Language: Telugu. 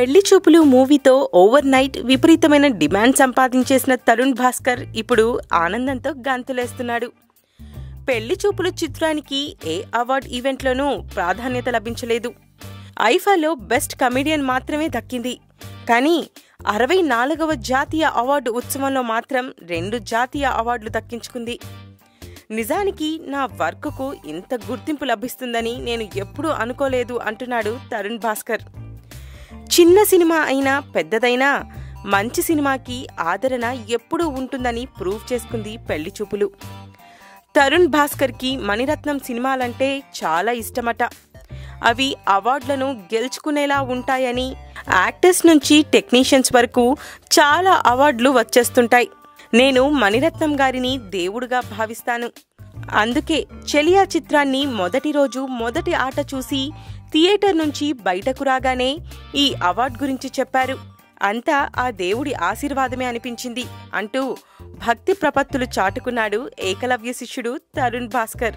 పెళ్లి చూపులు మూవీతో ఓవర్ నైట్ విపరీతమైన డిమాండ్ సంపాదించేసిన తరుణ్ భాస్కర్ ఇప్పుడు ఆనందంతో గంతులేస్తున్నాడు. పెళ్లి చూపులు చిత్రానికి ఏ అవార్డ్ ఈవెంట్లోనూ ప్రాధాన్యత లభించలేదు. ఐఫాలో బెస్ట్ కమెడియన్ మాత్రమే దక్కింది. కానీ 64వ జాతీయ అవార్డు ఉత్సవంలో మాత్రం 2 జాతీయ అవార్డులు దక్కించుకుంది. నిజానికి నా వర్క్కు ఇంత గుర్తింపు లభిస్తుందని నేను ఎప్పుడూ అనుకోలేదు అంటున్నాడు తరుణ్ భాస్కర్. చిన్న సినిమా అయినా పెద్దదైనా మంచి సినిమాకి ఆదరణ ఎప్పుడూ ఉంటుందని ప్రూవ్ చేసుకుంది పెళ్లి చూపులు. తరుణ్ భాస్కర్కి మణిరత్నం సినిమాలంటే చాలా ఇష్టమట. అవి అవార్డులను గెలుచుకునేలా ఉంటాయని, యాక్టర్స్ నుంచి టెక్నీషియన్స్ వరకు చాలా అవార్డులు వచ్చేస్తుంటాయి. నేను మణిరత్నం గారిని దేవుడుగా భావిస్తాను. అందుకే చెలియా చిత్రాన్ని మొదటి రోజు మొదటి ఆట చూసి థియేటర్ నుంచి బయటకు రాగానే ఈ అవార్డు గురించి చెప్పారు. అంతా ఆ దేవుడి ఆశీర్వాదమే అనిపించింది అంటూ భక్తి ప్రపత్తులు చాటుకున్నాడు ఏకలవ్య శిష్యుడు తరుణ్ భాస్కర్.